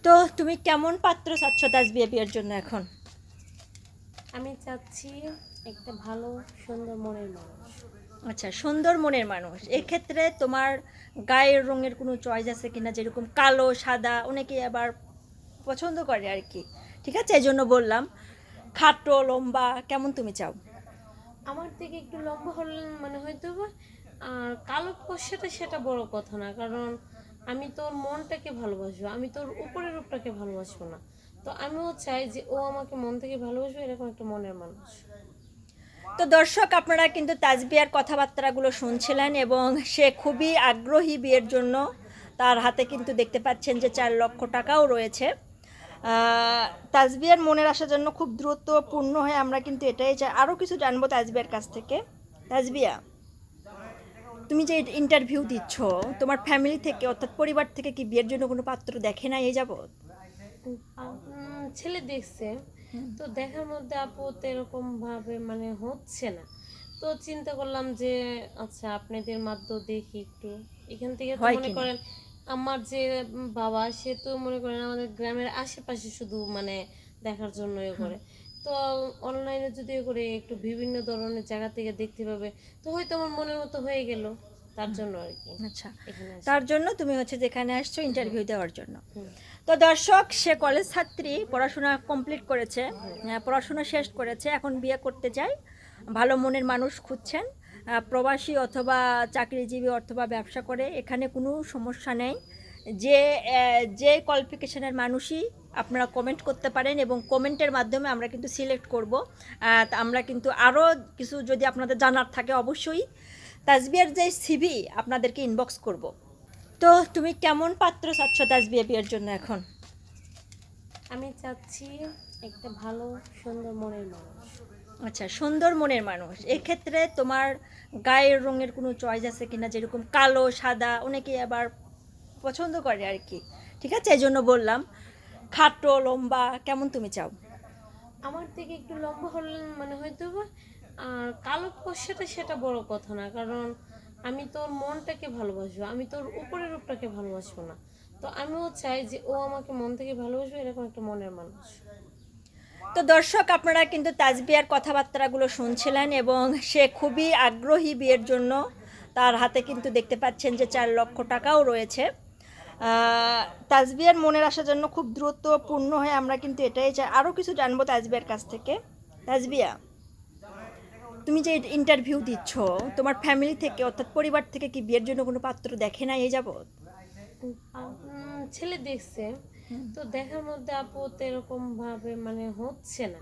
তো তুমি কেমন পাত্র চাচ্ছ তাসবিয়া বিয়ের জন্য এখন? আমি চাচ্ছি একটা ভালো সুন্দর মনের মানুষ। আচ্ছা, সুন্দর মনের মানুষ। এক্ষেত্রে তোমার গায়ের রঙের কোনো চয়েস আছে কিনা? যেরকম কালো, সাদা অনেকেই আবার পছন্দ করে আর কি। ঠিক আছে, এই জন্য বললাম। খাটো, লম্বা কেমন তুমি চাও? আমার থেকে একটু লম্বা হলে মানে হয়তো বা আর কালো পয়সাটা সেটা বড় কথা না, কারণ আমি তোর মনটাকে ভালোবাসবো, আমি তোর উপরের রূপটাকে ভালোবাসবো না। তো আমিও চাই যে ও আমাকে মন থেকে ভালোবাসবে, এরকম একটা মনের মানুষ। তো দর্শক, আপনারা কিন্তু তাসবিয়ার কথাবার্তাগুলো শুনছিলেন এবং সে খুবই আগ্রহী বিয়ের জন্য। তার হাতে কিন্তু দেখতে পাচ্ছেন যে 4 লক্ষ টাকাও রয়েছে। তাসবিয়ার মনের আশার জন্য খুব দ্রুত পূর্ণ হয়ে আমরা কিন্তু এটাই চাই। আরও কিছু জানবো তাসবিয়ার কাছ থেকে। তাসবিয়া, তুমি যে ইন্টারভিউ দিচ্ছ, তোমার ফ্যামিলি থেকে অর্থাৎ পরিবার থেকে কি বিয়ের জন্য কোনো পাত্র দেখে না এই যাবৎ? ছেলে দেখছে, তো দেখার মধ্যে আপু তো এরকম ভাবে মানে হচ্ছে না। তো চিন্তা করলাম যে আচ্ছা আপনাদের মাধ্যমে দেখি একটু। এখান থেকে তো হয় মনে কিনা? করেন আমার যে বাবা, সে তো মনে করেন আমাদের গ্রামের আশেপাশে শুধু মানে দেখার জন্য এ করে। তো অনলাইনে যদি এ করে একটু বিভিন্ন ধরনের জায়গা থেকে দেখতে পাবে, তো হয়তো আমার মনের মতো হয়ে গেল, তার জন্য আর কি আচ্ছা, এখানে আসা। তার জন্য তুমি হচ্ছে যেখানে আসছো ইন্টারভিউ দেওয়ার জন্য। হুম। তো দর্শক, সে কলেজ ছাত্রী, পড়াশোনা কমপ্লিট করেছে, হুম। পড়াশোনা শেষ করেছে, এখন বিয়ে করতে চায়, ভালো মনের মানুষ খুঁজছেন। প্রবাসী অথবা চাকরিজীবী অথবা ব্যবসা করে, এখানে কোনো সমস্যা নেই। যে যে কোয়ালিফিকেশনের মানুষই আপনারা কমেন্ট করতে পারেন এবং কমেন্টের মাধ্যমে আমরা কিন্তু সিলেক্ট করব। আমরা কিন্তু আরও কিছু যদি আপনাদের জানার থাকে অবশ্যই তাসবিয়ার যে সিভি আপনাদেরকে ইনবক্স করব। তো তুমি কেমন পাত্র চাচ্ছ তাসবিয়া বিয়ের জন্য এখন? আমি চাচ্ছি একটা ভালো সুন্দর মনের মানুষ। আচ্ছা, সুন্দর মনের মানুষ। এক্ষেত্রে তোমার গায়ের রঙের কোনো চয়েস আছে কিনা? যেরকম কালো, সাদা অনেকেই আবার পছন্দ করে আর কি। ঠিক আছে, এই জন্য বললাম। খাটো, লম্বা কেমন তুমি চাও? আমার থেকে একটু লম্বা হলে মানে হয়তো বা আর কালো পয়সাটা সেটা বড় কথা না, কারণ আমি তোর মনটাকে ভালোবাসবো, আমি তোর উপরের রূপটাকে ভালোবাসবো না। তো আমিও চাই যে ও আমাকে মন থেকে ভালোবাসবে, এরকম একটা মনের মানুষ। তো দর্শক, আপনারা কিন্তু তাসবিয়ার কথাবার্তাগুলো শুনছিলেন এবং সে খুবই আগ্রহী বিয়ের জন্য। তার হাতে কিন্তু দেখতে পাচ্ছেন যে 4 লক্ষ টাকাও রয়েছে। তাসবিয়ার মনের আশার জন্য খুব দ্রুত পূর্ণ হয়ে আমরা কিন্তু এটাই চাই। আরও কিছু জানবো তাসবিয়ার কাছ থেকে। তাসবিয়া, তুমি যে ইন্টারভিউ দিচ্ছ, তোমার ফ্যামিলি থেকে অর্থাৎ পরিবার থেকে কি বিয়ের জন্য কোনো পাত্র দেখে না এই যাবৎ? ছেলে দেখছে, তো দেখার মধ্যে আপু তো এরকম ভাবে মানে হচ্ছে না।